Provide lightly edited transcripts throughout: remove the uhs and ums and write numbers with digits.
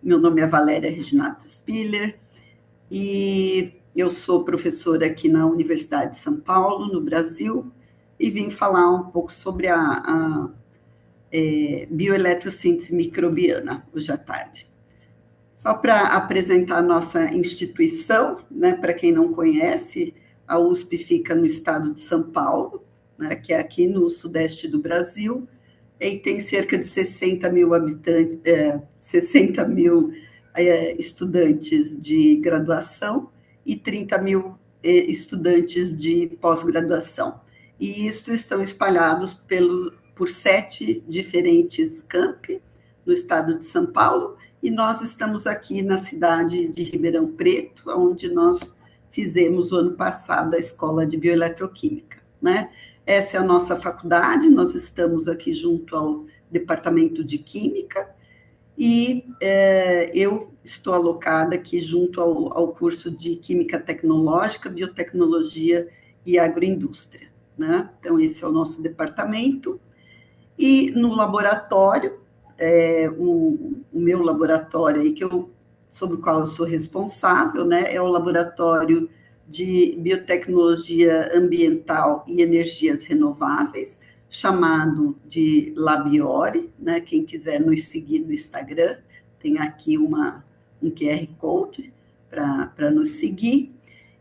Meu nome é Valéria Reginato Spiller e eu sou professora aqui na Universidade de São Paulo, no Brasil, e vim falar um pouco sobre a bioeletrossíntese microbiana, hoje à tarde. Só para apresentar a nossa instituição, né, para quem não conhece, a USP fica no estado de São Paulo, né, que é aqui no sudeste do Brasil, e tem cerca de 60 mil habitantes, 60 mil estudantes de graduação e 30 mil estudantes de pós-graduação. E isso estão espalhados por 7 diferentes campi no estado de São Paulo, e nós estamos aqui na cidade de Ribeirão Preto, onde nós fizemos o ano passado a Escola de Bioeletroquímica, né? Essa é a nossa faculdade, nós estamos aqui junto ao Departamento de Química, e eu estou alocada aqui junto ao curso de Química Tecnológica, Biotecnologia e Agroindústria, né? Então, esse é o nosso departamento. E no laboratório, o meu laboratório aí, sobre o qual eu sou responsável, né, é o Laboratório de Biotecnologia Ambiental e Energias Renováveis, chamado de Labiore, né? Quem quiser nos seguir no Instagram, tem aqui um QR Code para nos seguir.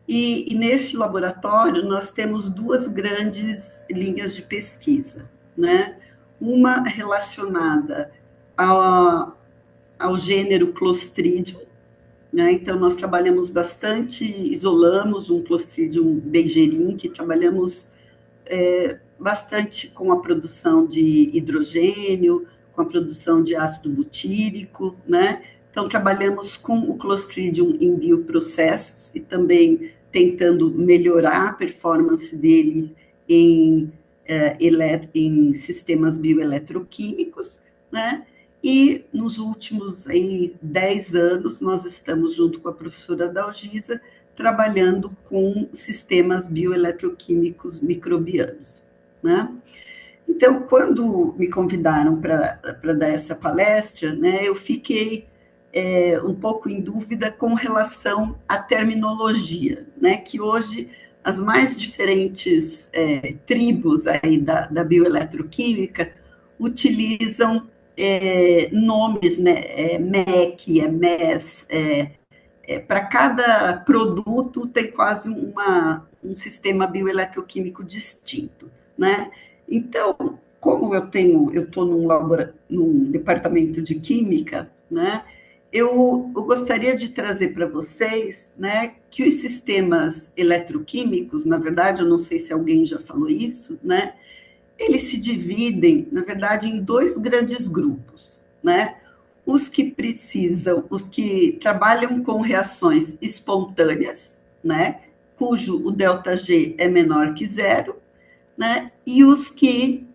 E neste laboratório nós temos 2 grandes linhas de pesquisa, né? Uma relacionada ao gênero Clostridium, né? Então, nós trabalhamos bastante, isolamos um Clostridium beijerinho, que trabalhamos bastante com a produção de hidrogênio, com a produção de ácido butírico, né? Então, trabalhamos com o Clostridium em bioprocessos e também tentando melhorar a performance dele em sistemas bioeletroquímicos, né? E nos últimos 10 anos, nós estamos, junto com a professora Dalgisa, trabalhando com sistemas bioeletroquímicos microbianos, né? Então, quando me convidaram para dar essa palestra, né, eu fiquei um pouco em dúvida com relação à terminologia, né, que hoje as mais diferentes tribos aí da bioeletroquímica utilizam nomes, né, MEC, MES, para cada produto tem quase um sistema bioeletroquímico distinto, né? Então, como eu estou num departamento de química, né? Eu gostaria de trazer para vocês, né, que os sistemas eletroquímicos, na verdade, eu não sei se alguém já falou isso, né? Eles se dividem, na verdade, em 2 grandes grupos, né? Os que trabalham com reações espontâneas, né? Cujo o ΔG é menor que 0, né? E os que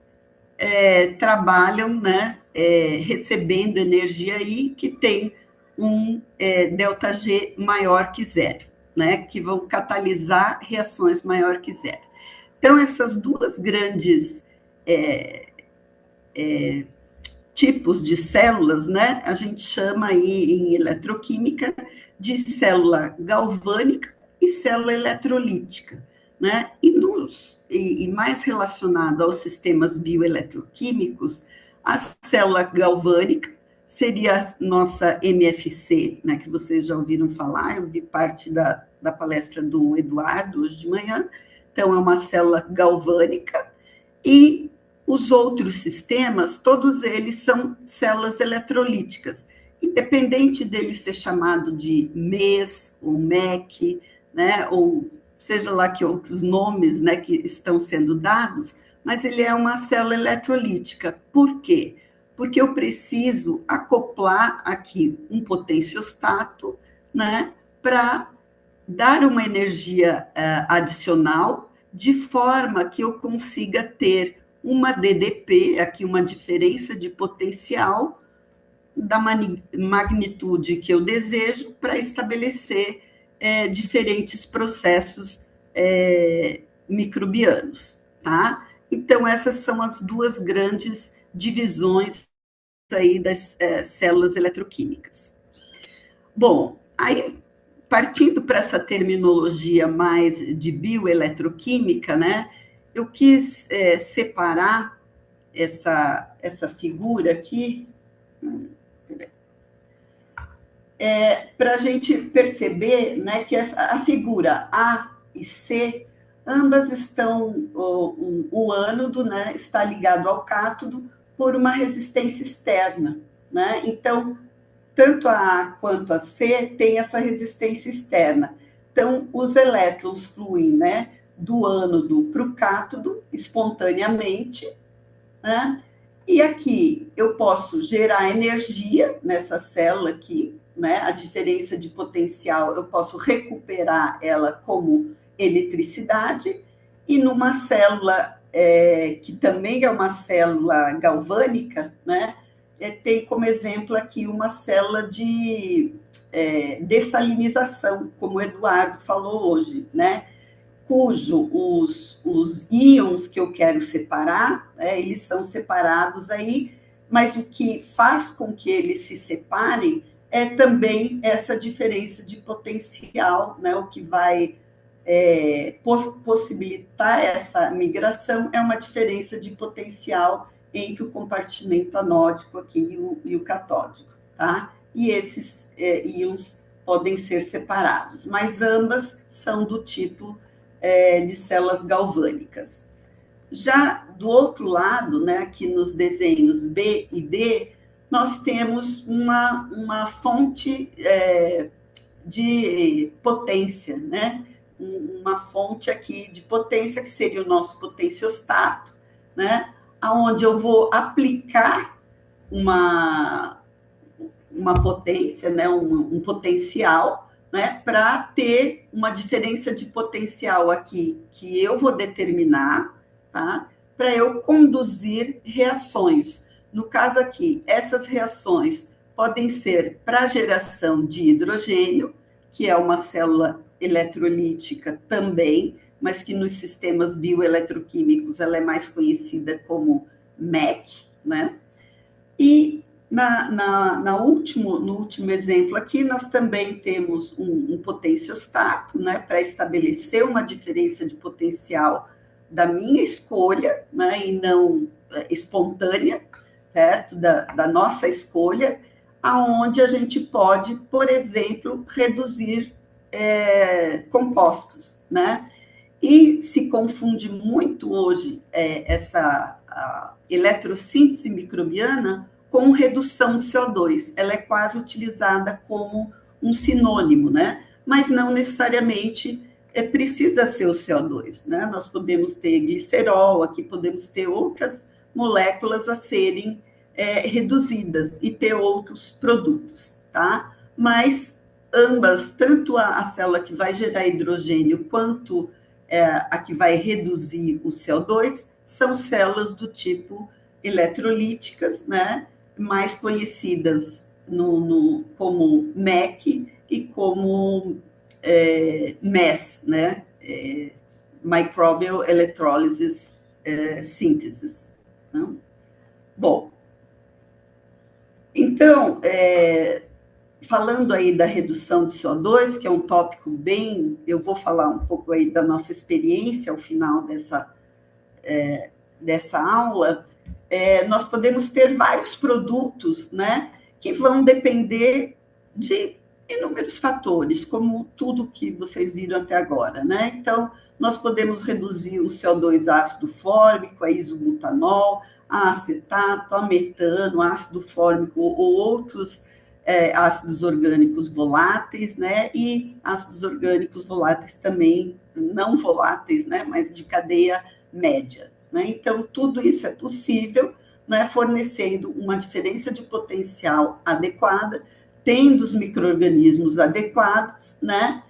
trabalham, né, recebendo energia aí, que tem um ΔG maior que 0, né? Que vão catalisar reações maior que 0. Então, essas 2 grandes tipos de células, né? A gente chama aí em eletroquímica de célula galvânica e célula eletrolítica, né? E mais relacionado aos sistemas bioeletroquímicos, a célula galvânica seria a nossa MFC, né? Que vocês já ouviram falar, eu vi parte da palestra do Eduardo hoje de manhã. Então, é uma célula galvânica, e os outros sistemas, todos eles são células eletrolíticas, independente dele ser chamado de MES ou MEC, né, ou seja lá que outros nomes, né, que estão sendo dados, mas ele é uma célula eletrolítica. Por quê? Porque eu preciso acoplar aqui um potenciostato, né, para dar uma energia adicional, de forma que eu consiga ter uma DDP, aqui uma diferença de potencial, da magnitude que eu desejo, para estabelecer diferentes processos microbianos, tá? Então, essas são as 2 grandes divisões aí das células eletroquímicas. Bom, aí, partindo para essa terminologia mais de bioeletroquímica, né, eu quis separar essa figura aqui, para a gente perceber, né, que a figura A e C, ambas estão, o ânodo, né, está ligado ao cátodo por uma resistência externa, né? Então, tanto a A quanto a C tem essa resistência externa. Então, os elétrons fluem, né, do ânodo para o cátodo espontaneamente, né? E aqui eu posso gerar energia nessa célula aqui, né? A diferença de potencial eu posso recuperar ela como eletricidade, e numa célula que também é uma célula galvânica, né? Tem como exemplo aqui uma célula de dessalinização, como o Eduardo falou hoje, né? Cujo os íons que eu quero separar, eles são separados aí, mas o que faz com que eles se separem é também essa diferença de potencial, né? O que vai possibilitar essa migração é uma diferença de potencial entre o compartimento anódico aqui e o catódico, tá? E esses íons podem ser separados, mas ambas são do tipo de células galvânicas. Já do outro lado, né, aqui nos desenhos B e D, nós temos uma fonte de potência, né? Uma fonte aqui de potência, que seria o nosso potenciostato, né? Onde eu vou aplicar uma potência, né? um potencial, né, para ter uma diferença de potencial aqui que eu vou determinar, tá? Para eu conduzir reações. No caso aqui, essas reações podem ser para a geração de hidrogênio, que é uma célula eletrolítica também, mas que nos sistemas bioeletroquímicos ela é mais conhecida como MEC, né? E no último exemplo aqui, nós também temos um potenciostato, né, para estabelecer uma diferença de potencial da minha escolha, né, e não espontânea, certo? Da nossa escolha, aonde a gente pode, por exemplo, reduzir compostos, né? E se confunde muito hoje essa eletrossíntese microbiana com redução de CO2. Ela é quase utilizada como um sinônimo, né? Mas não necessariamente precisa ser o CO2, né? Nós podemos ter glicerol, aqui podemos ter outras moléculas a serem reduzidas e ter outros produtos, tá? Mas ambas, tanto a célula que vai gerar hidrogênio quanto a que vai reduzir o CO2, são células do tipo eletrolíticas, né? Mais conhecidas como MEC e como MES, né? Microbial Electrolysis Synthesis. Não? Bom, então, falando aí da redução de CO2, que é um tópico bem... Eu vou falar um pouco aí da nossa experiência ao final dessa aula. Nós podemos ter vários produtos, né, que vão depender de inúmeros fatores, como tudo que vocês viram até agora, né? Então, nós podemos reduzir o CO2 ácido fórmico, a isobutanol, a acetato, a metano, ácido fórmico ou outros ácidos orgânicos voláteis, né? E ácidos orgânicos voláteis também, não voláteis, né? Mas de cadeia média, né? Então, tudo isso é possível, né? Fornecendo uma diferença de potencial adequada, tendo os micro-organismos adequados, né?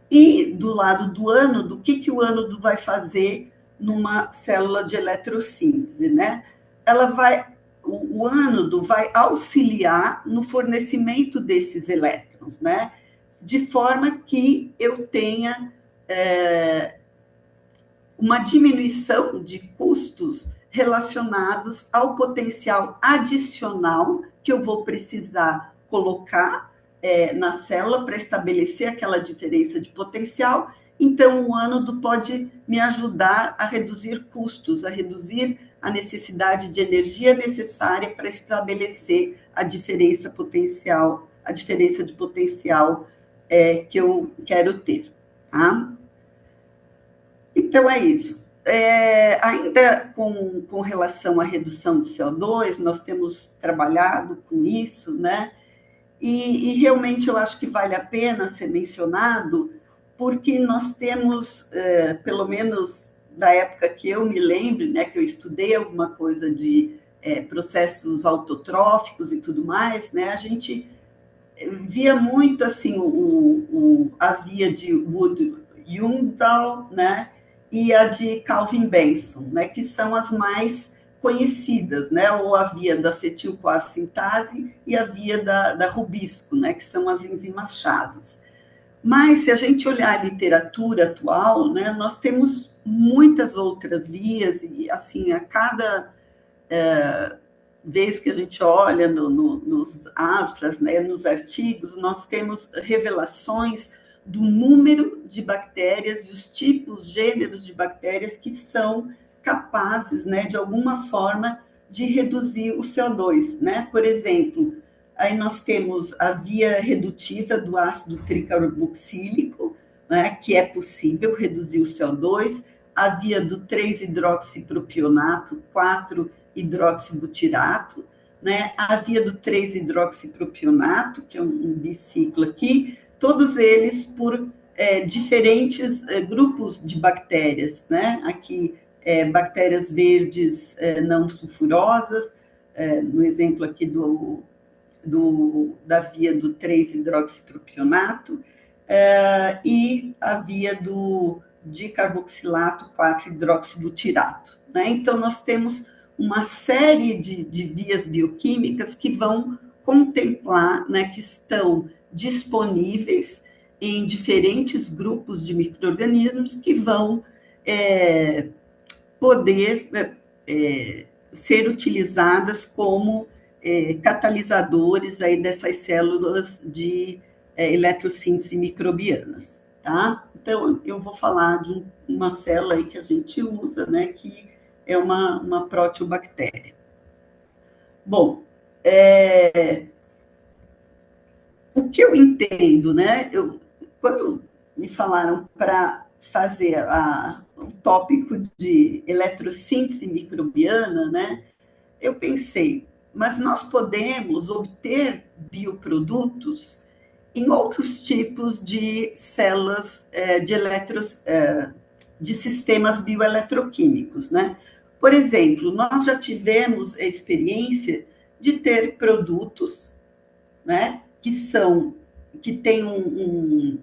E do lado do ânodo, o que o ânodo vai fazer numa célula de eletrossíntese, né? O ânodo vai auxiliar no fornecimento desses elétrons, né? De forma que eu tenha uma diminuição de custos relacionados ao potencial adicional que eu vou precisar colocar na célula para estabelecer aquela diferença de potencial. Então, o ânodo pode me ajudar a reduzir custos, a reduzir a necessidade de energia necessária para estabelecer a diferença potencial, a diferença de potencial que eu quero ter. Tá? Então, é isso. Ainda com relação à redução de CO2, nós temos trabalhado com isso, né? E realmente eu acho que vale a pena ser mencionado, porque nós temos, pelo menos da época que eu me lembro, né, que eu estudei alguma coisa de processos autotróficos e tudo mais, né, a gente via muito assim a via de Wood Jungdahl, né, e a de Calvin Benson, né, que são as mais conhecidas, né, ou a via da acetil-CoA-sintase e a via da rubisco, né, que são as enzimas chaves. Mas, se a gente olhar a literatura atual, né, nós temos muitas outras vias, e, assim, a cada vez que a gente olha nos abstracts, né, nos artigos, nós temos revelações do número de bactérias, dos tipos, gêneros de bactérias que são capazes, né, de alguma forma, de reduzir o CO2, né? Por exemplo, aí nós temos a via redutiva do ácido tricarboxílico, né, que é possível reduzir o CO2, a via do 3-hidroxipropionato, 4-hidroxibutirato, né, a via do 3-hidroxipropionato, que é um biciclo aqui, todos eles por diferentes grupos de bactérias, né? Aqui, bactérias verdes não sulfurosas, no exemplo aqui da via do 3-hidroxipropionato, e a via do dicarboxilato 4-hidroxibutirato. Né? Então, nós temos uma série de vias bioquímicas que vão contemplar, né, que estão disponíveis em diferentes grupos de micro-organismos que vão poder ser utilizadas como catalisadores aí dessas células de eletrossíntese microbianas, tá? Então, eu vou falar de uma célula aí que a gente usa, né, que é uma proteobactéria. Bom, o que eu entendo, né? Quando me falaram para fazer o tópico de eletrossíntese microbiana, né? Eu pensei, mas nós podemos obter bioprodutos em outros tipos de células de sistemas bioeletroquímicos, né? Por exemplo, nós já tivemos a experiência de ter produtos, né, que têm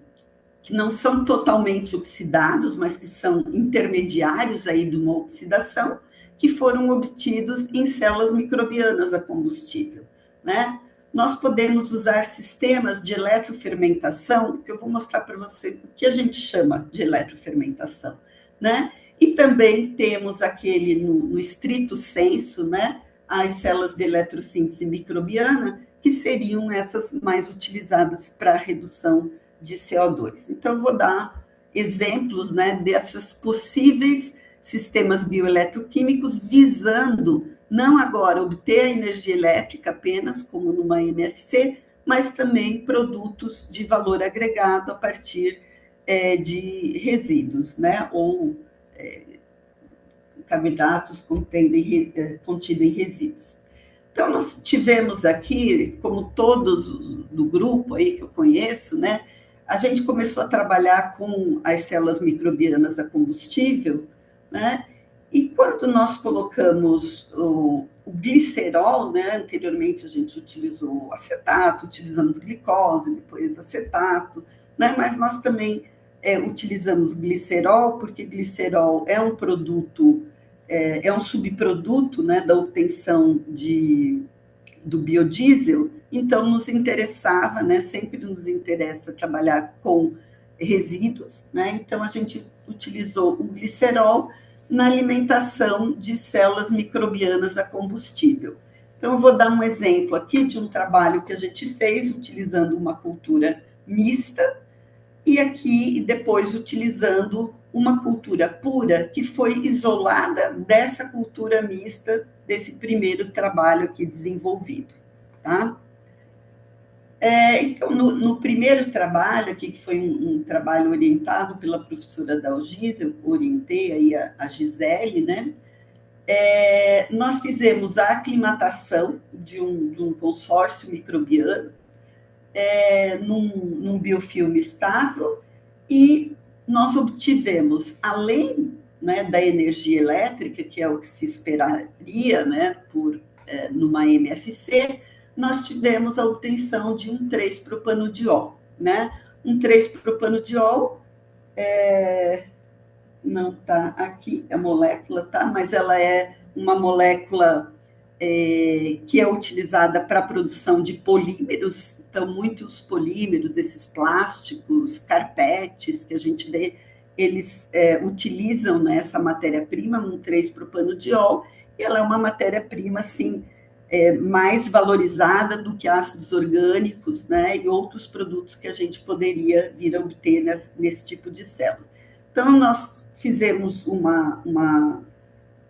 que não são totalmente oxidados, mas que são intermediários aí de uma oxidação, que foram obtidos em células microbianas a combustível, né? Nós podemos usar sistemas de eletrofermentação, que eu vou mostrar para vocês o que a gente chama de eletrofermentação, né? E também temos aquele, no estrito senso, né, as células de eletrossíntese microbiana, que seriam essas mais utilizadas para a redução de CO2. Então, eu vou dar exemplos, né, desses possíveis sistemas bioeletroquímicos visando não agora obter a energia elétrica apenas, como numa MFC, mas também produtos de valor agregado a partir de resíduos, né, ou carboidratos contidos em resíduos. Então, nós tivemos aqui, como todos do grupo aí que eu conheço, né, a gente começou a trabalhar com as células microbianas a combustível, né, e quando nós colocamos o glicerol, né, anteriormente a gente utilizou acetato, utilizamos glicose, depois acetato, né, mas nós também utilizamos glicerol, porque glicerol é um produto, é um subproduto, né, da obtenção do biodiesel, então nos interessava, né, sempre nos interessa trabalhar com resíduos, né, então a gente utilizou o glicerol na alimentação de células microbianas a combustível. Então, eu vou dar um exemplo aqui de um trabalho que a gente fez utilizando uma cultura mista e aqui depois utilizando uma cultura pura que foi isolada dessa cultura mista, desse primeiro trabalho aqui desenvolvido, tá? Então, no primeiro trabalho aqui, que foi um trabalho orientado pela professora Dalgisa, eu orientei aí a Gisele, né? Nós fizemos a aclimatação de um consórcio microbiano num biofilme estável e nós obtivemos, além, né, da energia elétrica, que é o que se esperaria, né, numa MFC, nós tivemos a obtenção de um 3-propanodiol, né? Um 3-propanodiol não está aqui, a molécula, tá? Mas ela é uma molécula que é utilizada para a produção de polímeros, então muitos polímeros, esses plásticos, carpetes que a gente vê, eles utilizam, né, essa matéria-prima, um 3-propanodiol, e ela é uma matéria-prima, assim, mais valorizada do que ácidos orgânicos, né, e outros produtos que a gente poderia vir a obter nesse tipo de célula. Então, nós fizemos uma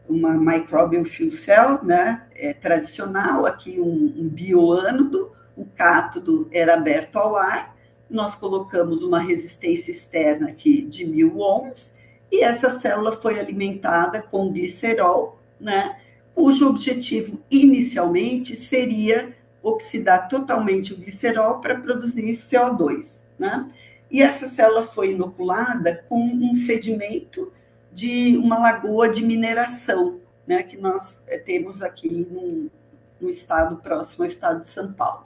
microbial fuel cell, né, tradicional, aqui um bioânodo, o cátodo era aberto ao ar, nós colocamos uma resistência externa aqui de 1000 ohms, e essa célula foi alimentada com glicerol, né, cujo objetivo inicialmente seria oxidar totalmente o glicerol para produzir CO2, né? E essa célula foi inoculada com um sedimento de uma lagoa de mineração, né, que nós temos aqui no estado próximo ao estado de São Paulo.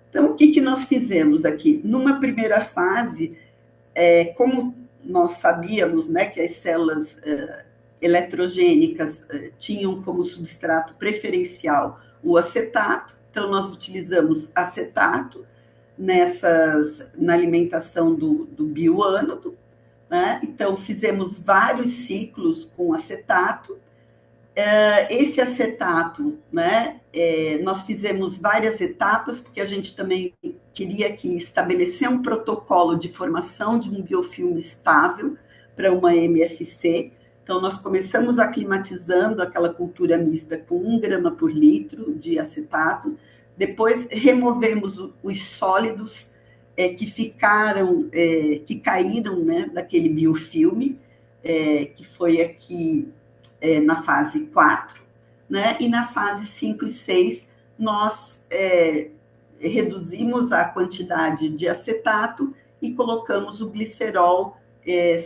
Então, o que nós fizemos aqui? Numa primeira fase, como nós sabíamos, né, que as células eletrogênicas tinham como substrato preferencial o acetato, então nós utilizamos acetato na alimentação do bioânodo, né? Então, fizemos vários ciclos com acetato. Esse acetato, né, nós fizemos várias etapas, porque a gente também queria estabelecer um protocolo de formação de um biofilme estável para uma MFC. Então, nós começamos aclimatizando aquela cultura mista com 1 grama por litro de acetato, depois removemos os sólidos que caíram, né, daquele biofilme, que foi aqui na fase 4, né, e na fase 5 e 6 nós reduzimos a quantidade de acetato e colocamos o glicerol,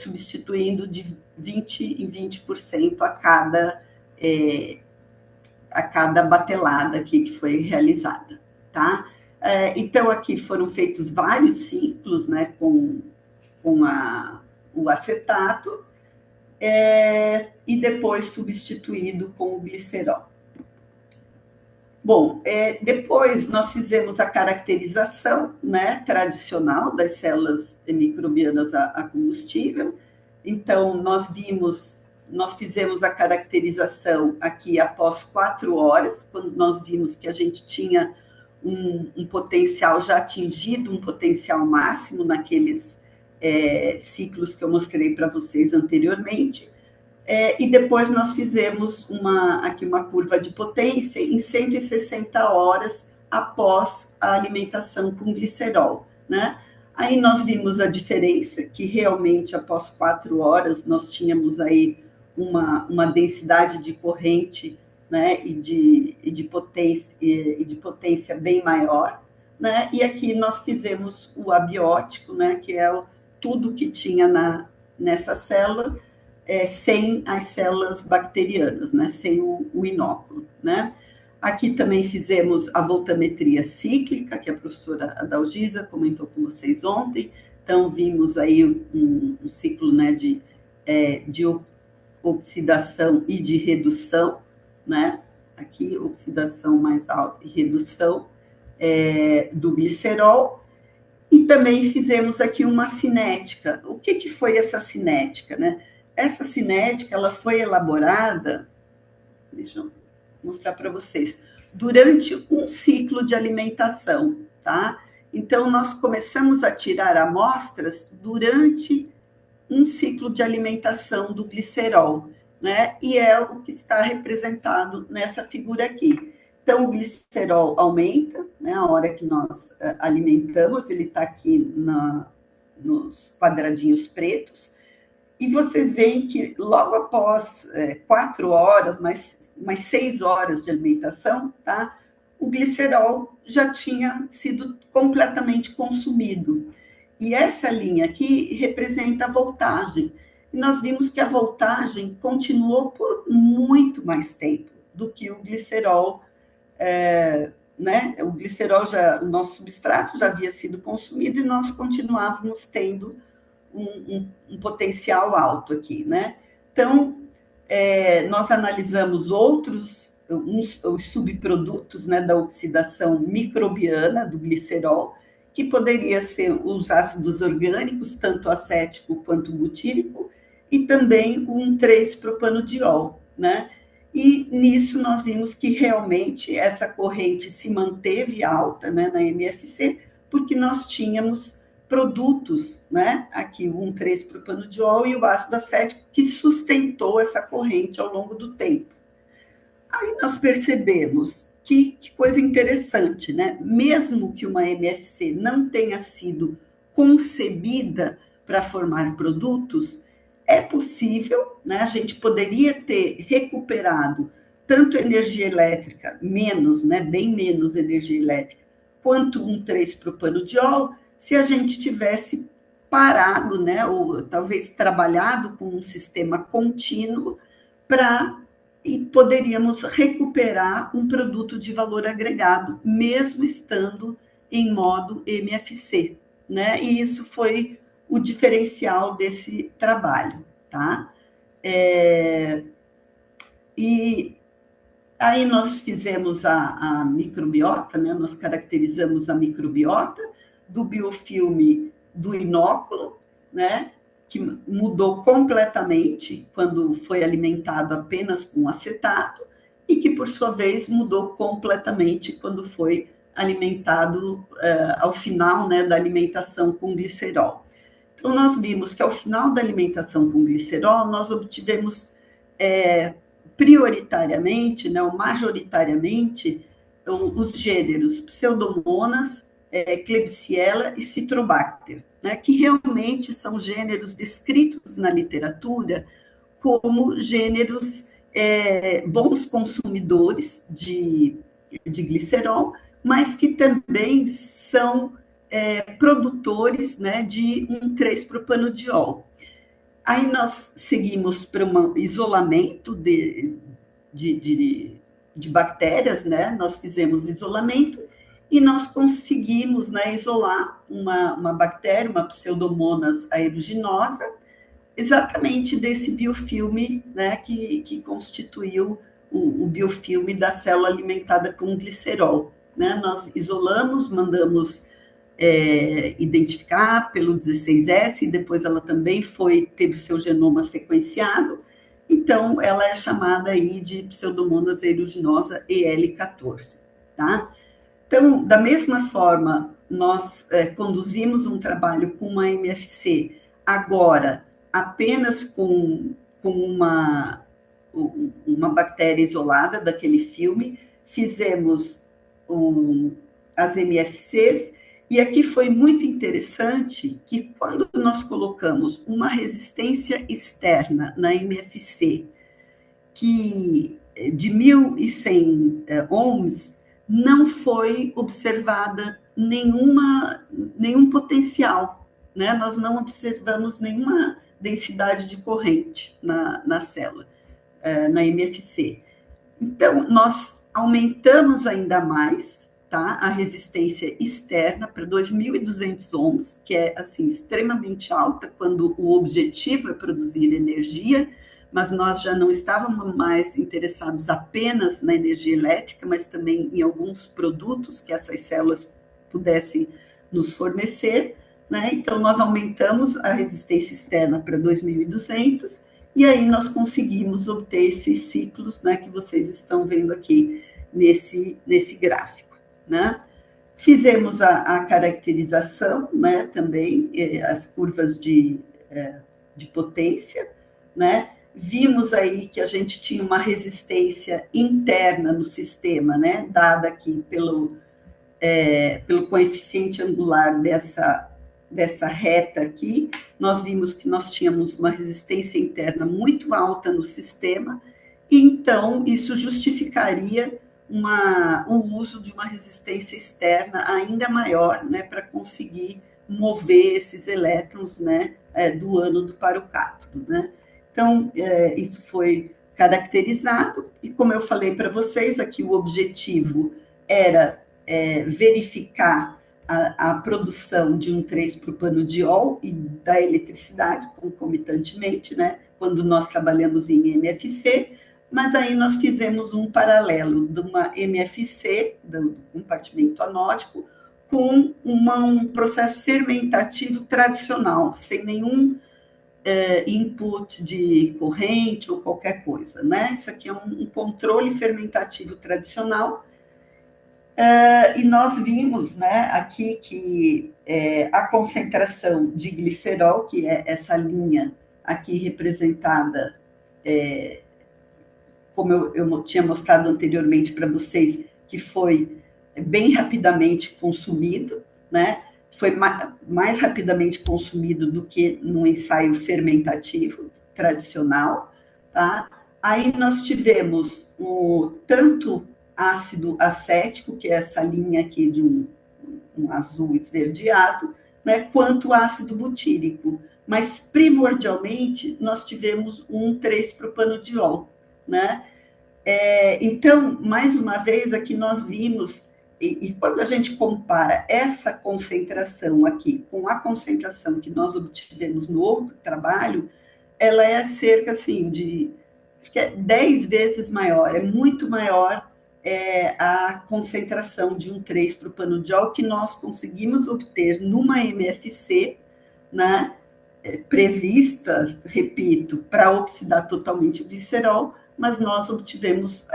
substituindo de 20 em 20% a cada batelada aqui que foi realizada, tá? Então, aqui foram feitos vários ciclos, né, com o acetato, e depois substituído com o glicerol. Bom, depois nós fizemos a caracterização, né, tradicional das células microbianas a combustível. Então, nós fizemos a caracterização aqui após 4 horas, quando nós vimos que a gente tinha um potencial já atingido, um potencial máximo naqueles ciclos que eu mostrei para vocês anteriormente. E depois nós fizemos aqui uma curva de potência em 160 horas após a alimentação com glicerol, né? Aí nós vimos a diferença, que realmente após 4 horas nós tínhamos aí uma densidade de corrente, né, e de potência bem maior, né? E aqui nós fizemos o abiótico, né, que é tudo que tinha nessa célula, sem as células bacterianas, né, sem o inóculo, né? Aqui também fizemos a voltametria cíclica, que a professora Adalgisa comentou com vocês ontem. Então, vimos aí um ciclo, né, de oxidação e de redução, né? Aqui, oxidação mais alta e redução do glicerol. E também fizemos aqui uma cinética. O que foi essa cinética, né? essa cinética ela foi elaborada, deixa eu mostrar para vocês, durante um ciclo de alimentação, tá? Então, nós começamos a tirar amostras durante um ciclo de alimentação do glicerol, né? E é o que está representado nessa figura aqui. Então, o glicerol aumenta, né? A hora que nós alimentamos, ele está aqui nos quadradinhos pretos, e vocês veem que logo após 4 horas, mais 6 horas de alimentação, tá? O glicerol já tinha sido completamente consumido. E essa linha aqui representa a voltagem. E nós vimos que a voltagem continuou por muito mais tempo do que o glicerol, né? O glicerol o nosso substrato já havia sido consumido e nós continuávamos tendo um potencial alto aqui, né? Então, nós analisamos os subprodutos, né, da oxidação microbiana do glicerol, que poderia ser os ácidos orgânicos, tanto acético quanto butírico, e também um 3-propanodiol, né? E nisso nós vimos que realmente essa corrente se manteve alta, né, na MFC, porque nós tínhamos produtos, né, aqui o 1,3-propanodiol e o ácido acético, que sustentou essa corrente ao longo do tempo. Aí nós percebemos que coisa interessante, né? Mesmo que uma MFC não tenha sido concebida para formar produtos, é possível, né? A gente poderia ter recuperado tanto energia elétrica, menos, né? Bem menos energia elétrica, quanto um 3-propanodiol, se a gente tivesse parado, né? Ou talvez trabalhado com um sistema contínuo e poderíamos recuperar um produto de valor agregado, mesmo estando em modo MFC, né? E isso foi o diferencial desse trabalho, tá? E aí nós fizemos a microbiota, né? Nós caracterizamos a microbiota do biofilme do inóculo, né? Que mudou completamente quando foi alimentado apenas com acetato e que, por sua vez, mudou completamente quando foi alimentado ao final, né, da alimentação com glicerol. Então, nós vimos que ao final da alimentação com glicerol, nós obtivemos prioritariamente, né, ou majoritariamente, os gêneros Pseudomonas, Klebsiella e Citrobacter, né, que realmente são gêneros descritos na literatura como gêneros bons consumidores de glicerol, mas que também são produtores, né, de um 3-propanodiol. Aí nós seguimos para um isolamento de bactérias, né? Nós fizemos isolamento e nós conseguimos, né, isolar uma bactéria, uma Pseudomonas aeruginosa, exatamente desse biofilme, né, que constituiu o biofilme da célula alimentada com glicerol, né? Nós isolamos, mandamos identificar pelo 16S, e depois ela também teve seu genoma sequenciado, então ela é chamada aí de Pseudomonas aeruginosa EL14, tá? Então, da mesma forma, nós conduzimos um trabalho com uma MFC, agora apenas com uma bactéria isolada daquele filme, fizemos as MFCs, e aqui foi muito interessante que quando nós colocamos uma resistência externa na MFC, que de 1.100 ohms, não foi observada nenhum potencial, né? Nós não observamos nenhuma densidade de corrente na célula, na MFC. Então, nós aumentamos ainda mais, tá, a resistência externa para 2.200 ohms, que é assim, extremamente alta quando o objetivo é produzir energia, mas nós já não estávamos mais interessados apenas na energia elétrica, mas também em alguns produtos que essas células pudessem nos fornecer, né? Então, nós aumentamos a resistência externa para 2.200 e aí nós conseguimos obter esses ciclos, né, que vocês estão vendo aqui nesse gráfico, né? Fizemos a caracterização, né, também, as curvas de potência, né? Vimos aí que a gente tinha uma resistência interna no sistema, né, dada aqui pelo coeficiente angular dessa reta aqui. Nós vimos que nós tínhamos uma resistência interna muito alta no sistema, e então isso justificaria o uso de uma resistência externa ainda maior, né, para conseguir mover esses elétrons, né, do ânodo para o cátodo, né? Então, isso foi caracterizado, e como eu falei para vocês, aqui o objetivo era verificar a produção de um 3-propanodiol e da eletricidade concomitantemente, né, quando nós trabalhamos em MFC, mas aí nós fizemos um paralelo de uma MFC, do compartimento anódico, com um processo fermentativo tradicional, sem nenhum input de corrente ou qualquer coisa, né? Isso aqui é um controle fermentativo tradicional. E nós vimos, né, aqui que a concentração de glicerol, que é essa linha aqui representada, como eu tinha mostrado anteriormente para vocês, que foi bem rapidamente consumido, né? Foi mais rapidamente consumido do que no ensaio fermentativo tradicional, tá? Aí nós tivemos tanto ácido acético, que é essa linha aqui de um azul esverdeado, né, quanto ácido butírico. Mas, primordialmente, nós tivemos um 3-propanodiol, né? Então, mais uma vez, aqui nós vimos, e quando a gente compara essa concentração aqui com a concentração que nós obtivemos no outro trabalho, ela é cerca, assim, de acho que é 10 vezes maior, é muito maior a concentração de um 3-propanodiol que nós conseguimos obter numa MFC, né, prevista, repito, para oxidar totalmente o glicerol, mas nós obtivemos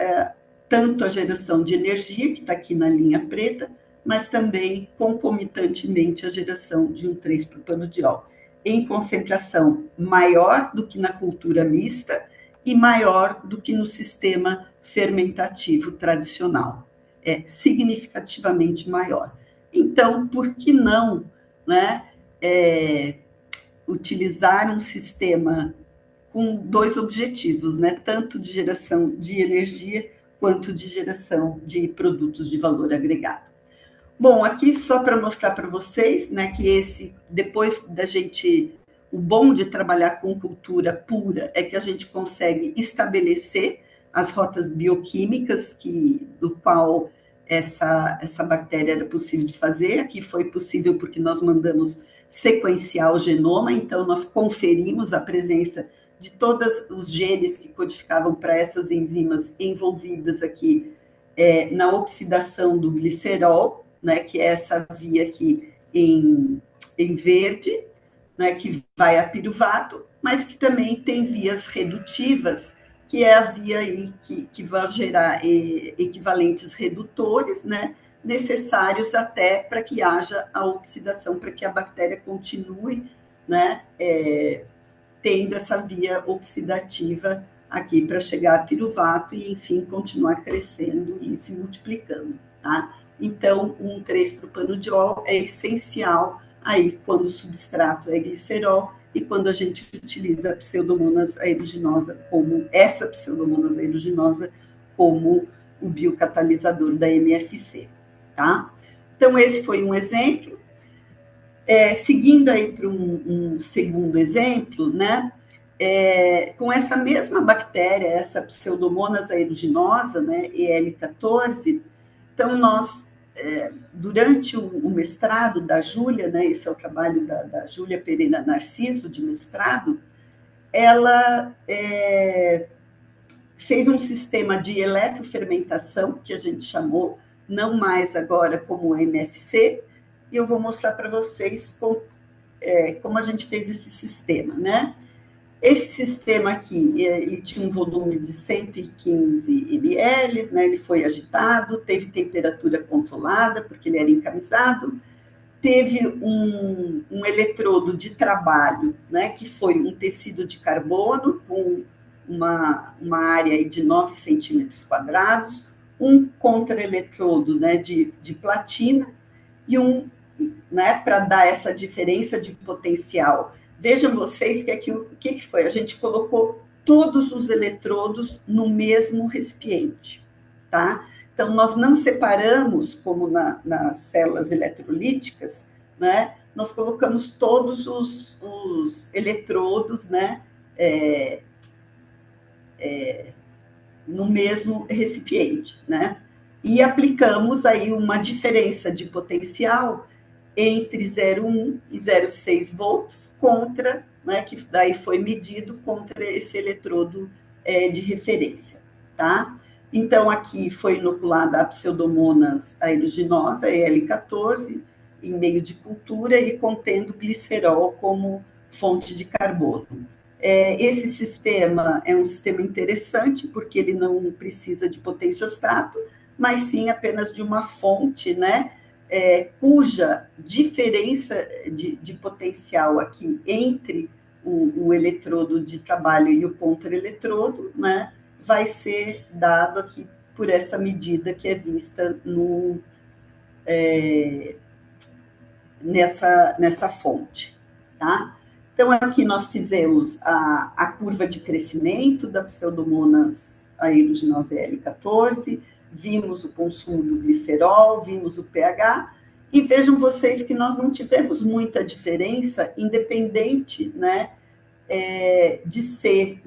tanto a geração de energia, que está aqui na linha preta, mas também, concomitantemente, a geração de um 3-propanodiol, em concentração maior do que na cultura mista e maior do que no sistema fermentativo tradicional. É significativamente maior. Então, por que não, né, utilizar um sistema com dois objetivos, né, tanto de geração de energia quanto de geração de produtos de valor agregado? Bom, aqui só para mostrar para vocês, né, que depois da gente, o bom de trabalhar com cultura pura é que a gente consegue estabelecer as rotas bioquímicas do qual essa bactéria era possível de fazer. Aqui foi possível porque nós mandamos sequenciar o genoma, então nós conferimos a presença de todos os genes que codificavam para essas enzimas envolvidas aqui na oxidação do glicerol, né, que é essa via aqui em verde, né, que vai a piruvato, mas que também tem vias redutivas, que é a via aí que vai gerar equivalentes redutores, né, necessários até para que haja a oxidação, para que a bactéria continue, né, tendo essa via oxidativa aqui para chegar a piruvato e, enfim, continuar crescendo e se multiplicando, tá? Então, um 3-propanodiol é essencial aí quando o substrato é glicerol e quando a gente utiliza a pseudomonas aeruginosa essa pseudomonas aeruginosa como o biocatalisador da MFC, tá? Então, esse foi um exemplo. Seguindo aí para um segundo exemplo, né? Com essa mesma bactéria, essa pseudomonas aeruginosa, né, EL14, então nós, durante o mestrado da Júlia, né, esse é o trabalho da Júlia Pereira Narciso, de mestrado, ela fez um sistema de eletrofermentação, que a gente chamou, não mais agora como MFC, e eu vou mostrar para vocês como a gente fez esse sistema, né? Esse sistema aqui, ele tinha um volume de 115 ml, né? Ele foi agitado, teve temperatura controlada, porque ele era encamisado, teve um eletrodo de trabalho, né? Que foi um tecido de carbono com uma área de 9 centímetros quadrados, um contra-eletrodo, né, de platina, e né, para dar essa diferença de potencial. Vejam vocês que aqui o que foi? A gente colocou todos os eletrodos no mesmo recipiente, tá? Então, nós não separamos, como nas células eletrolíticas, né? Nós colocamos todos os eletrodos, né? No mesmo recipiente, né? E aplicamos aí uma diferença de potencial entre 0,1 e 0,6 volts contra, né, que daí foi medido contra esse eletrodo de referência, tá? Então, aqui foi inoculada a Pseudomonas aeruginosa, EL14, em meio de cultura e contendo glicerol como fonte de carbono. Esse sistema é um sistema interessante, porque ele não precisa de potenciostato, mas sim apenas de uma fonte, né? Cuja diferença de potencial aqui entre o eletrodo de trabalho e o contra-eletrodo, né, vai ser dado aqui por essa medida que é vista nessa fonte, tá? Então, aqui nós fizemos a curva de crescimento da Pseudomonas aeruginosa L14, vimos o consumo do glicerol, vimos o pH, e vejam vocês que nós não tivemos muita diferença, independente, né, de ser,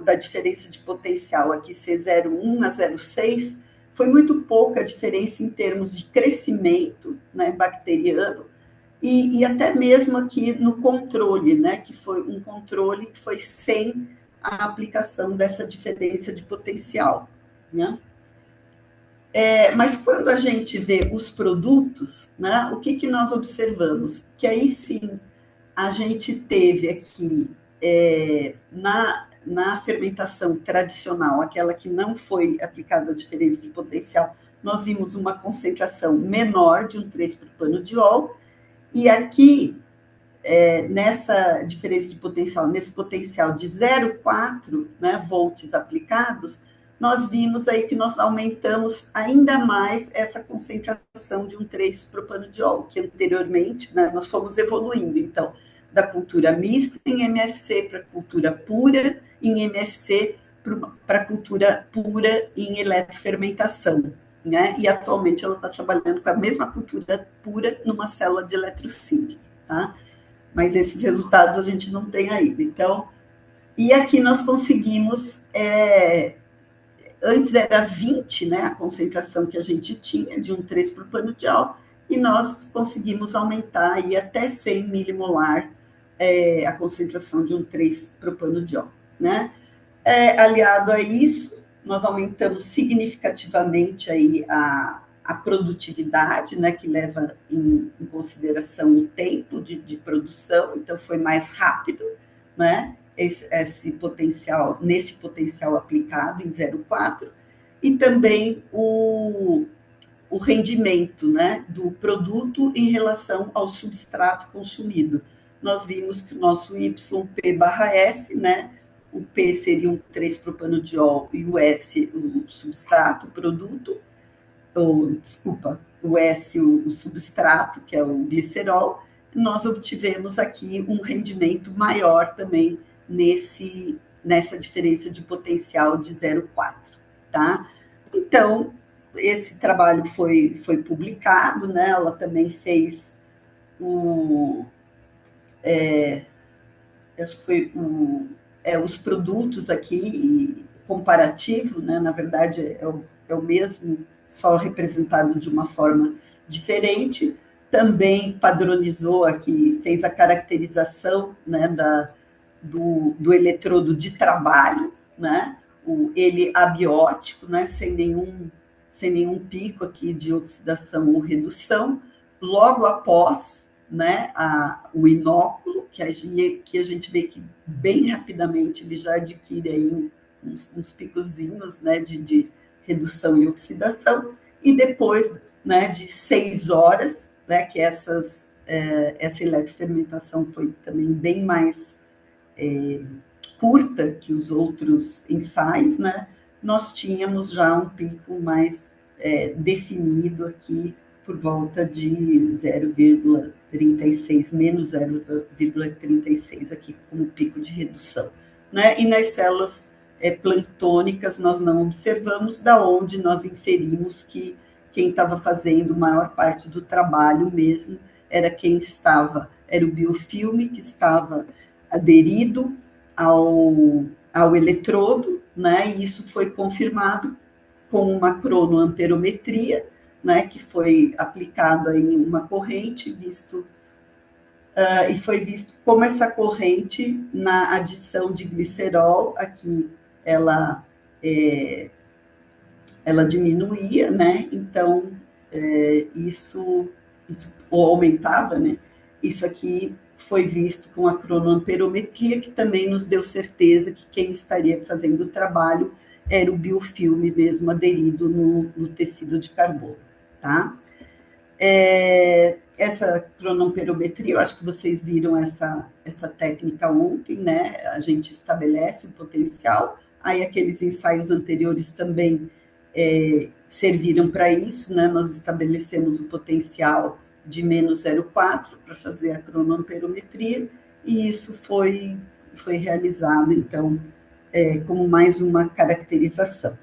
da diferença de potencial, aqui ser 0,1 a 0,6, foi muito pouca a diferença em termos de crescimento, né, bacteriano, e até mesmo aqui no controle, né, que foi um controle que foi sem a aplicação dessa diferença de potencial, né? Mas quando a gente vê os produtos, né, o que nós observamos? Que aí sim, a gente teve aqui, na fermentação tradicional, aquela que não foi aplicada a diferença de potencial, nós vimos uma concentração menor de um 3-propanodiol, e aqui, nessa diferença de potencial, nesse potencial de 0,4, né, volts aplicados, nós vimos aí que nós aumentamos ainda mais essa concentração de um 3-propanodiol, que anteriormente, né, nós fomos evoluindo, então, da cultura mista em MFC para cultura pura em MFC para cultura pura em eletrofermentação, né? E atualmente ela está trabalhando com a mesma cultura pura numa célula de eletrossíntese, tá? Mas esses resultados a gente não tem ainda. Então, e aqui nós conseguimos, antes era 20, né, a concentração que a gente tinha de um 3-propanodiol, e nós conseguimos aumentar aí até 100 milimolar a concentração de um 3-propanodiol, né? Aliado a isso, nós aumentamos significativamente aí a produtividade, né, que leva em consideração o tempo de produção, então foi mais rápido, né, esse potencial, nesse potencial aplicado em 0,4, e também o rendimento, né, do produto em relação ao substrato consumido. Nós vimos que o nosso YP/S, né, o P seria um 3-propanodiol e o S o substrato, o produto, desculpa, o S o substrato, que é o glicerol, nós obtivemos aqui um rendimento maior também nessa diferença de potencial de 0,4, tá? Então, esse trabalho foi publicado, né? Ela também fez acho que foi os produtos aqui, comparativo, né? Na verdade, é o mesmo, só representado de uma forma diferente. Também padronizou aqui, fez a caracterização, né, do eletrodo de trabalho, né? Ele abiótico, né, sem nenhum pico aqui de oxidação ou redução, logo após, né, o inóculo, que a gente vê que bem rapidamente ele já adquire aí uns picozinhos, né, de redução e oxidação, e depois, né, de 6 horas, né, que essa eletrofermentação foi também bem mais curta que os outros ensaios, né, nós tínhamos já um pico mais definido aqui por volta de 0,36, menos 0,36 aqui como pico de redução. Né? E nas células planctônicas nós não observamos, da onde nós inferimos que quem estava fazendo maior parte do trabalho mesmo era era o biofilme que estava aderido ao eletrodo, né? E isso foi confirmado com uma cronoamperometria, né? Que foi aplicado aí uma corrente, e foi visto como essa corrente na adição de glicerol aqui ela diminuía, né? Então isso ou aumentava, né? Isso aqui foi visto com a cronoamperometria, que também nos deu certeza que quem estaria fazendo o trabalho era o biofilme mesmo aderido no tecido de carbono, tá? Essa cronoamperometria, eu acho que vocês viram essa técnica ontem, né? A gente estabelece o potencial, aí aqueles ensaios anteriores também serviram para isso, né? Nós estabelecemos o potencial de menos 0,4 para fazer a cronoamperometria, e isso foi realizado, então, como mais uma caracterização.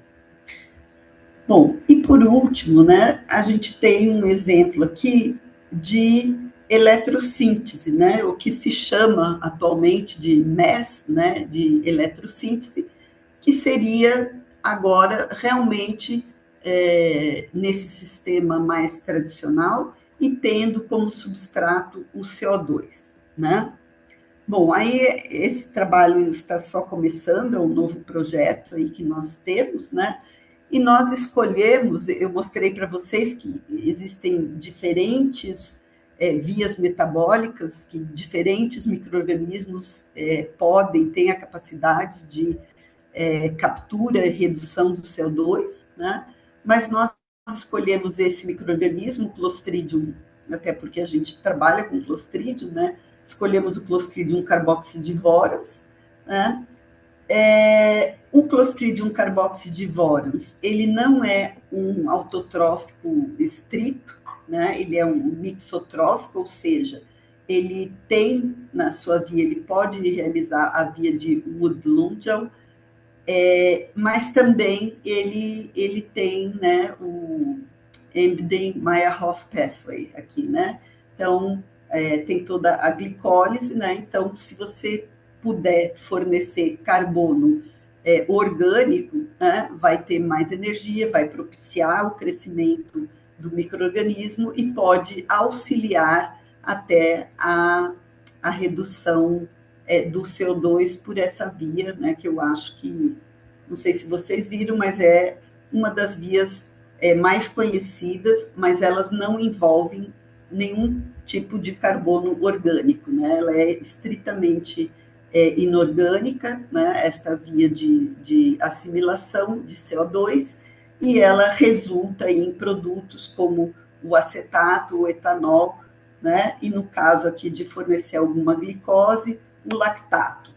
Bom, e por último, né, a gente tem um exemplo aqui de eletrossíntese, né, o que se chama atualmente de MES, né, de eletrossíntese, que seria agora realmente nesse sistema mais tradicional e tendo como substrato o CO2, né? Bom, aí esse trabalho está só começando, é um novo projeto aí que nós temos, né? E nós escolhemos, eu mostrei para vocês que existem diferentes vias metabólicas, que diferentes micro-organismos têm a capacidade de captura e redução do CO2, né? Mas nós escolhemos esse micro-organismo, Clostridium, até porque a gente trabalha com Clostridium, né? Escolhemos o Clostridium carboxydivorans, né? O Clostridium carboxydivorans, ele não é um autotrófico estrito, né? Ele é um mixotrófico, ou seja, ele tem na sua via, ele pode realizar a via de Wood-Lungel, mas também ele tem, né, o Embden-Meyerhof Pathway aqui, né? Então, tem toda a glicólise, né? Então, se você puder fornecer carbono orgânico, né, vai ter mais energia, vai propiciar o crescimento do micro-organismo e pode auxiliar até a redução do CO2 por essa via, né, que eu acho que, não sei se vocês viram, mas é uma das vias mais conhecidas, mas elas não envolvem nenhum tipo de carbono orgânico, né? Ela é estritamente inorgânica, né? Esta via de assimilação de CO2, e ela resulta em produtos como o acetato, o etanol, né? E no caso aqui de fornecer alguma glicose, o lactato.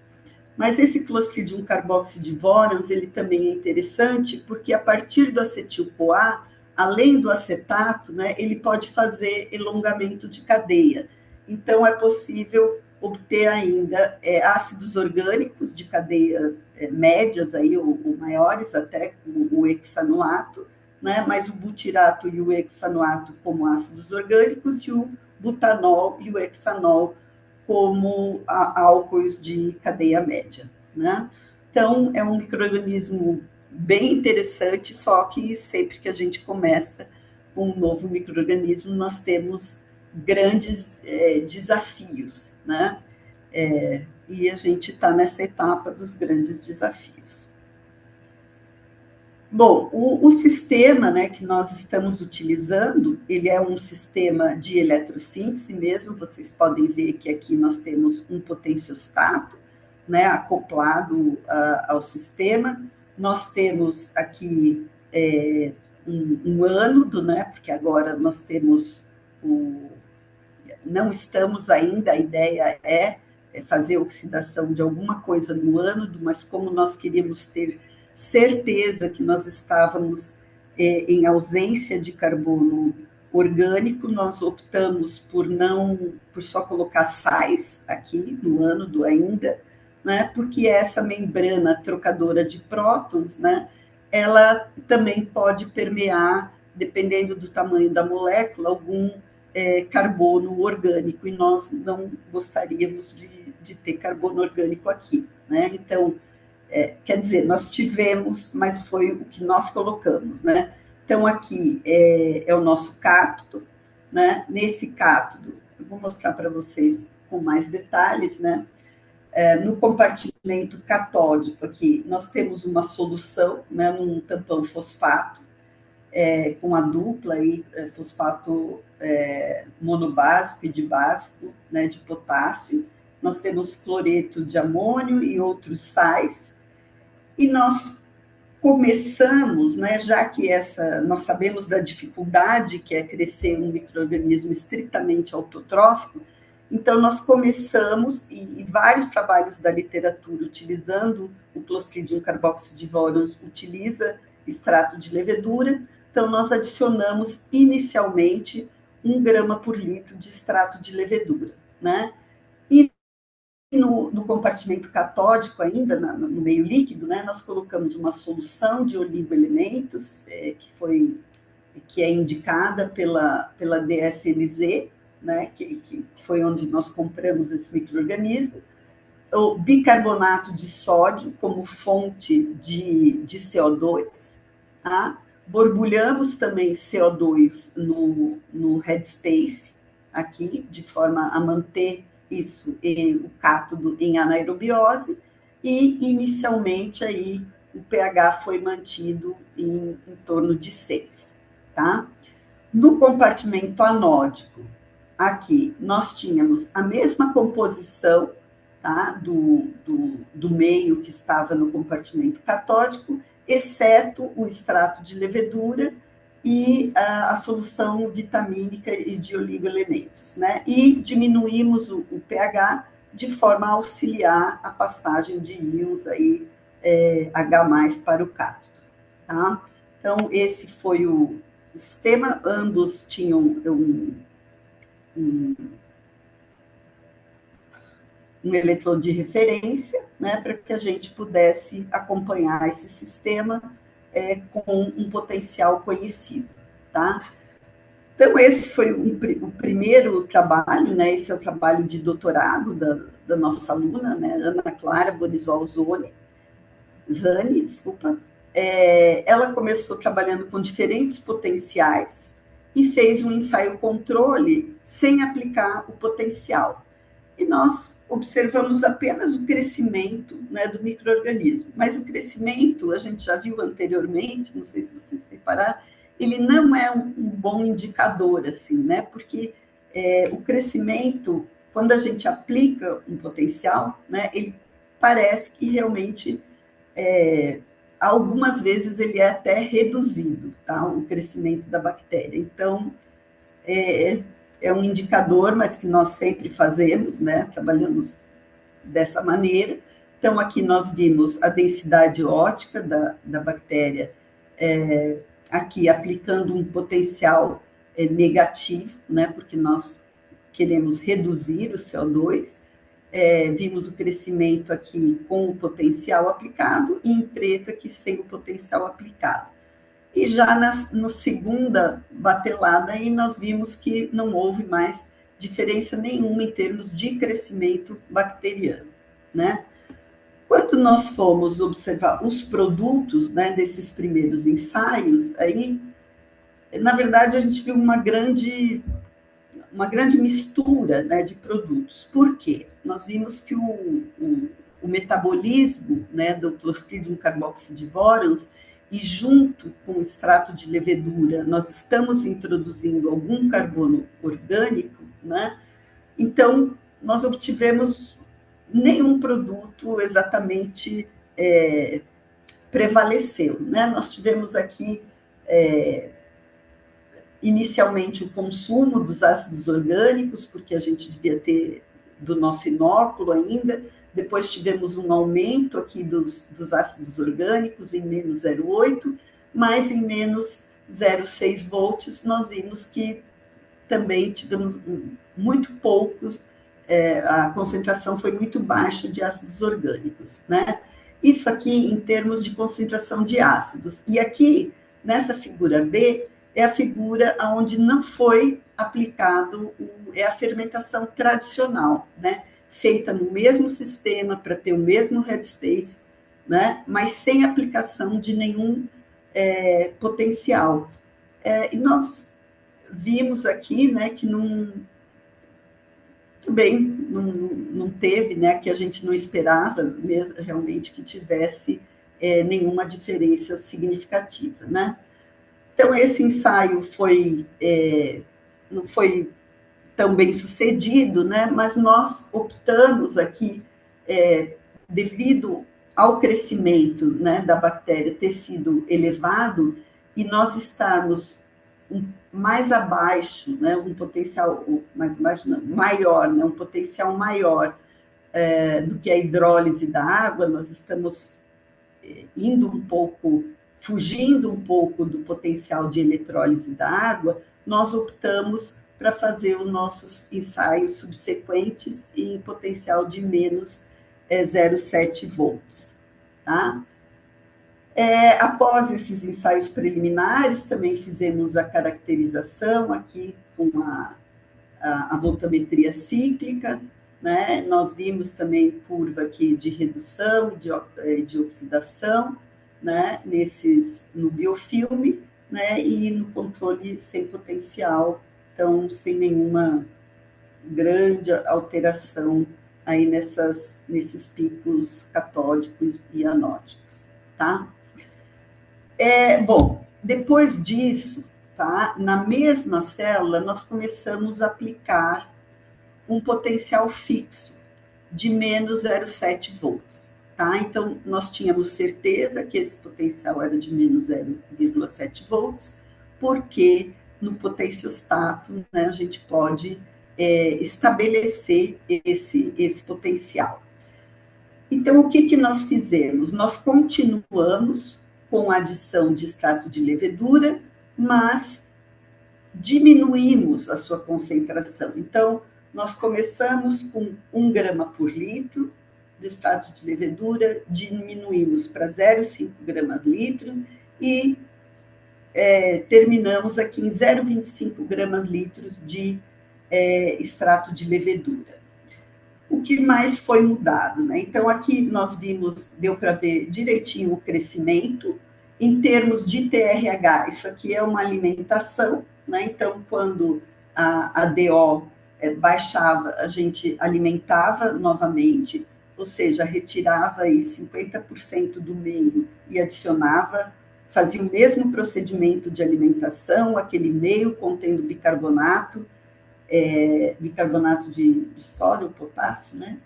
Mas esse Clostridium carboxydivorans, ele também é interessante porque a partir do acetil-CoA, além do acetato, né, ele pode fazer elongamento de cadeia. Então, é possível obter ainda ácidos orgânicos de cadeias médias aí, ou maiores, até o hexanoato, né, mas o butirato e o hexanoato como ácidos orgânicos, e o butanol e o hexanol como álcoois de cadeia média, né? Então, é um micro-organismo bem interessante, só que sempre que a gente começa com um novo micro-organismo, nós temos grandes desafios, né? E a gente está nessa etapa dos grandes desafios. Bom, o sistema, né, que nós estamos utilizando, ele é um sistema de eletrossíntese mesmo, vocês podem ver que aqui nós temos um potenciostato, né, acoplado ao sistema, nós temos aqui um ânodo, né, porque agora nós temos não estamos ainda, a ideia é fazer oxidação de alguma coisa no ânodo, mas como nós queríamos ter certeza que nós estávamos em ausência de carbono orgânico, nós optamos por só colocar sais aqui no ânodo ainda, né, porque essa membrana trocadora de prótons, né, ela também pode permear, dependendo do tamanho da molécula, algum carbono orgânico, e nós não gostaríamos de ter carbono orgânico aqui, né? Então, quer dizer, nós tivemos, mas foi o que nós colocamos, né? Então, aqui é o nosso cátodo, né? Nesse cátodo, eu vou mostrar para vocês com mais detalhes, né? No compartimento catódico aqui, nós temos uma solução, né, num tampão fosfato, com a dupla aí, fosfato monobásico e dibásico, né, de potássio. Nós temos cloreto de amônio e outros sais. E nós começamos, né, já que nós sabemos da dificuldade que é crescer um micro-organismo estritamente autotrófico, então nós começamos, e vários trabalhos da literatura utilizando o Clostridium carboxydivorans utiliza extrato de levedura, então nós adicionamos inicialmente 1 grama por litro de extrato de levedura, né? E no compartimento catódico ainda, no meio líquido, né, nós colocamos uma solução de oligoelementos, que é indicada pela DSMZ, né, que foi onde nós compramos esse micro-organismo, o bicarbonato de sódio como fonte de CO2, tá? Borbulhamos também CO2 no headspace, aqui, de forma a manter isso, o cátodo em anaerobiose, e inicialmente aí o pH foi mantido em torno de 6, tá? No compartimento anódico, aqui nós tínhamos a mesma composição, tá, do meio que estava no compartimento catódico, exceto o extrato de levedura e a solução vitamínica e de oligoelementos, né? E diminuímos o pH de forma a auxiliar a passagem de íons aí, H+ para o cátodo, tá? Então, esse foi o sistema, ambos tinham um eletrodo de referência, né, para que a gente pudesse acompanhar esse sistema com um potencial conhecido, tá? Então, esse foi o primeiro trabalho, né, esse é o trabalho de doutorado da nossa aluna, né, Ana Clara Borizol Zani, desculpa. Ela começou trabalhando com diferentes potenciais e fez um ensaio controle sem aplicar o potencial. E nós observamos apenas o crescimento, né, do micro-organismo. Mas o crescimento, a gente já viu anteriormente, não sei se vocês repararam, ele não é um bom indicador, assim, né? Porque o crescimento, quando a gente aplica um potencial, né, ele parece que realmente, algumas vezes, ele é até reduzido, tá? O crescimento da bactéria. Então, é um indicador, mas que nós sempre fazemos, né? Trabalhamos dessa maneira. Então, aqui nós vimos a densidade ótica da bactéria, aqui aplicando um potencial negativo, né? Porque nós queremos reduzir o CO2. Vimos o crescimento aqui com o potencial aplicado e em preto aqui sem o potencial aplicado. E já na segunda batelada, aí nós vimos que não houve mais diferença nenhuma em termos de crescimento bacteriano, né? Quando nós fomos observar os produtos, né, desses primeiros ensaios, aí, na verdade, a gente viu uma grande mistura, né, de produtos. Por quê? Nós vimos que o metabolismo, né, do Clostridium carboxydivorans, e junto com o extrato de levedura, nós estamos introduzindo algum carbono orgânico, né? Então, nós obtivemos nenhum produto exatamente prevaleceu, né? Nós tivemos aqui, inicialmente, o consumo dos ácidos orgânicos, porque a gente devia ter do nosso inóculo ainda, depois tivemos um aumento aqui dos ácidos orgânicos em menos 0,8, mas em menos 0,6 volts nós vimos que também tivemos muito poucos, a concentração foi muito baixa de ácidos orgânicos, né? Isso aqui em termos de concentração de ácidos. E aqui, nessa figura B, é a figura onde não foi aplicado, é a fermentação tradicional, né? Feita no mesmo sistema, para ter o mesmo headspace, né? Mas sem aplicação de nenhum potencial. E nós vimos aqui, né, que também não teve, né, que a gente não esperava mesmo, realmente que tivesse nenhuma diferença significativa, né? Então, esse ensaio não foi tão bem sucedido, né, mas nós optamos aqui, devido ao crescimento, né, da bactéria ter sido elevado, e nós estarmos mais abaixo, né, um potencial mais baixo, não, maior, né, um potencial maior do que a hidrólise da água, nós estamos indo um pouco, fugindo um pouco do potencial de eletrólise da água, nós optamos para fazer os nossos ensaios subsequentes em potencial de menos 0,7 volts, tá? Após esses ensaios preliminares, também fizemos a caracterização aqui com a voltametria cíclica, né? Nós vimos também curva aqui de redução de oxidação, né? No biofilme, né? E no controle sem potencial, então sem nenhuma grande alteração aí nesses picos catódicos e anódicos, tá? Bom, depois disso, tá? Na mesma célula, nós começamos a aplicar um potencial fixo de menos 0,7 volts, tá? Então, nós tínhamos certeza que esse potencial era de menos 0,7 volts, porque no potenciostato, né, a gente pode estabelecer esse potencial. Então, o que nós fizemos? Nós continuamos com a adição de extrato de levedura, mas diminuímos a sua concentração. Então, nós começamos com 1 grama por litro de extrato de levedura, diminuímos para 0,5 gramas litro e terminamos aqui em 0,25 gramas litros de extrato de levedura. O que mais foi mudado, né? Então, aqui nós vimos, deu para ver direitinho o crescimento. Em termos de TRH, isso aqui é uma alimentação, né? Então, quando a DO baixava, a gente alimentava novamente, ou seja, retirava aí 50% do meio e adicionava, fazia o mesmo procedimento de alimentação, aquele meio contendo bicarbonato, bicarbonato de sódio ou potássio, né?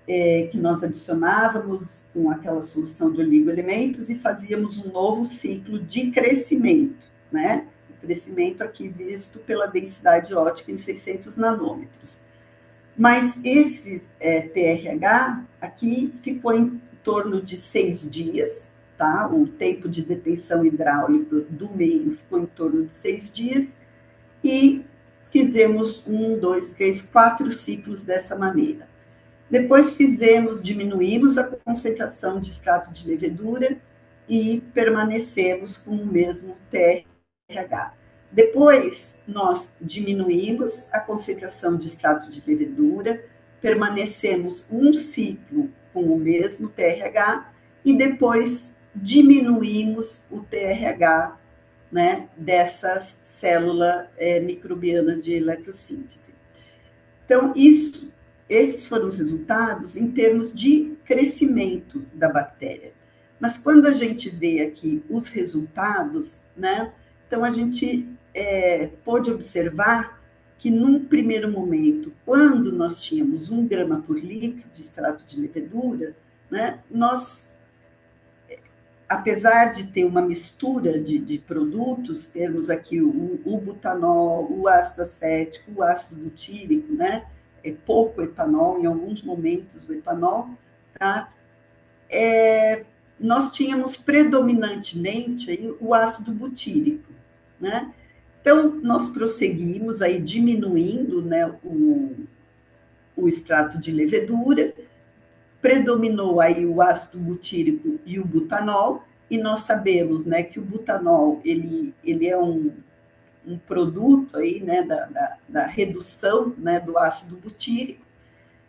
Que nós adicionávamos com aquela solução de oligoelementos e fazíamos um novo ciclo de crescimento, né? O crescimento aqui visto pela densidade ótica em 600 nanômetros. Mas esse TRH aqui ficou em torno de 6 dias, tá? O tempo de detenção hidráulica do meio ficou em torno de 6 dias e fizemos 1, 2, 3, 4 ciclos dessa maneira. Depois diminuímos a concentração de extrato de levedura e permanecemos com o mesmo TRH. Depois, nós diminuímos a concentração de extrato de levedura, permanecemos um ciclo com o mesmo TRH e depois diminuímos o TRH, né, dessa célula microbiana de eletrossíntese. Então, esses foram os resultados em termos de crescimento da bactéria. Mas quando a gente vê aqui os resultados, né, então a gente pôde observar que, num primeiro momento, quando nós tínhamos 1 grama por litro de extrato de levedura, né, nós, apesar de ter uma mistura de produtos, termos aqui o butanol, o ácido acético, o ácido butírico, né, pouco etanol, em alguns momentos o etanol, tá? Nós tínhamos predominantemente aí o ácido butírico, né? Então, nós prosseguimos aí diminuindo, né, o extrato de levedura, predominou aí o ácido butírico e o butanol, e nós sabemos, né, que o butanol, ele é um produto aí, né, da redução, né, do ácido butírico.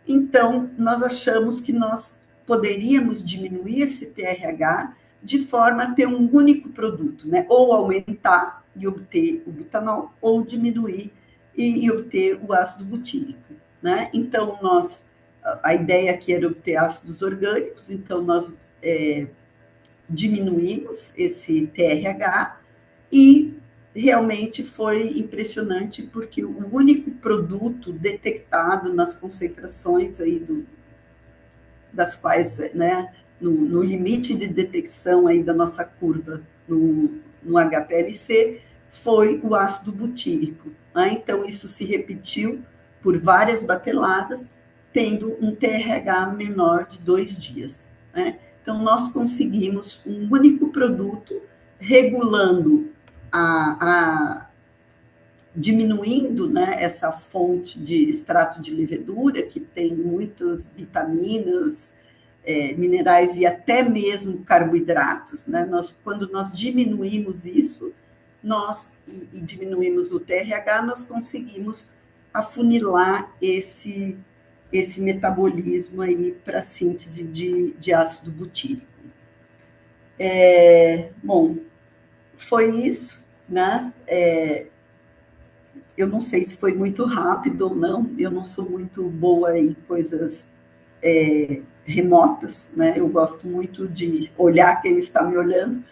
Então, nós achamos que nós poderíamos diminuir esse TRH de forma a ter um único produto, né? Ou aumentar e obter o butanol, ou diminuir e obter o ácido butírico, né? Então, a ideia aqui era obter ácidos orgânicos, então nós diminuímos esse TRH e realmente foi impressionante, porque o único produto detectado nas concentrações aí das quais, né, no limite de detecção aí da nossa curva no HPLC, foi o ácido butírico, né? Então, isso se repetiu por várias bateladas, tendo um TRH menor de 2 dias, né? Então, nós conseguimos um único produto regulando diminuindo, né, essa fonte de extrato de levedura, que tem muitas vitaminas, minerais e até mesmo carboidratos, né? Quando nós diminuímos isso, e diminuímos o TRH, nós conseguimos afunilar esse metabolismo aí para a síntese de ácido butírico. Bom, foi isso, né? Eu não sei se foi muito rápido ou não, eu não sou muito boa em coisas remotas, né? Eu gosto muito de olhar quem está me olhando,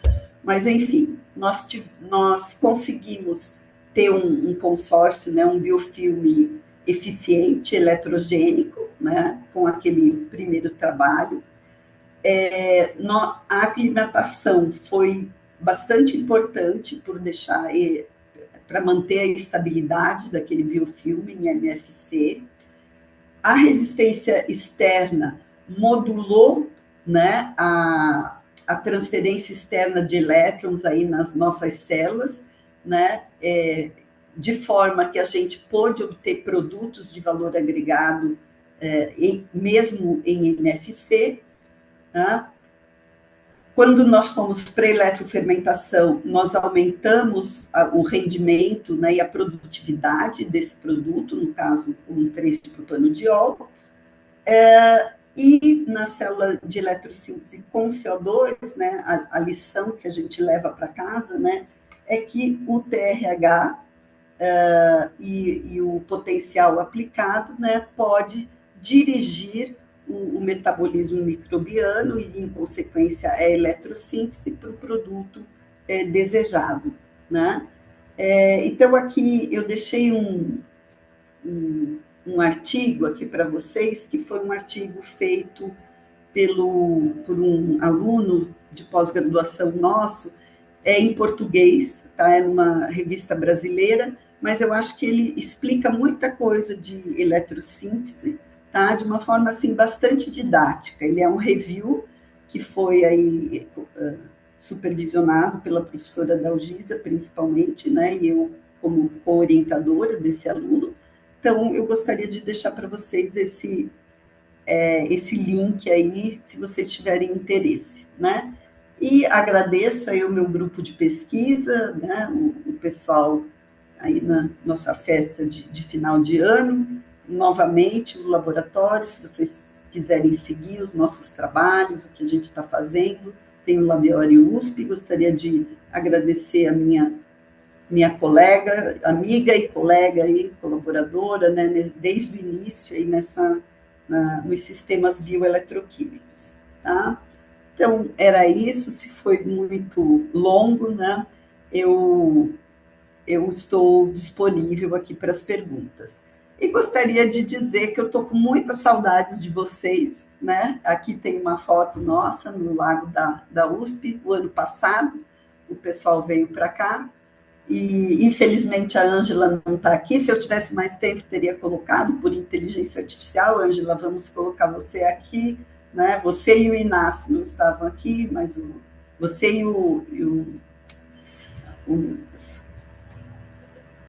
mas, enfim, nós conseguimos ter um consórcio, né, um biofilme eficiente, eletrogênico, né, com aquele primeiro trabalho. A aclimatação foi bastante importante por deixar para manter a estabilidade daquele biofilme em MFC. A resistência externa modulou, né, a transferência externa de elétrons aí nas nossas células, né, de forma que a gente pôde obter produtos de valor agregado mesmo em MFC, né? Quando nós fomos para a eletrofermentação, nós aumentamos o rendimento, né, e a produtividade desse produto, no caso, um 3-propanodiol. E na célula de eletrossíntese com CO2, né, a lição que a gente leva para casa, né, é que o TRH e o potencial aplicado, né, pode dirigir o metabolismo microbiano e, em consequência, a eletrossíntese para o produto desejado, né? Então, aqui eu deixei um artigo aqui para vocês, que foi um artigo feito por um aluno de pós-graduação nosso, em português, tá? É uma revista brasileira, mas eu acho que ele explica muita coisa de eletrossíntese, tá? De uma forma assim bastante didática. Ele é um review que foi aí supervisionado pela professora Dalgisa, principalmente, né? E eu como co-orientadora desse aluno. Então, eu gostaria de deixar para vocês esse link aí, se vocês tiverem interesse, né? E agradeço aí o meu grupo de pesquisa, né? O pessoal aí na nossa festa de final de ano, novamente o laboratório, se vocês quiserem seguir os nossos trabalhos, o que a gente está fazendo, tem o Labiori USP, gostaria de agradecer a minha colega, amiga e colega aí, colaboradora, né, desde o início aí nos sistemas bioeletroquímicos, tá? Então, era isso. Se foi muito longo, né? Eu, eu estou disponível aqui para as perguntas. E gostaria de dizer que eu estou com muitas saudades de vocês, né? Aqui tem uma foto nossa no Lago da USP, o ano passado, o pessoal veio para cá, e infelizmente a Ângela não está aqui. Se eu tivesse mais tempo, teria colocado por inteligência artificial. Ângela, vamos colocar você aqui, né? Você e o Inácio não estavam aqui, mas você e o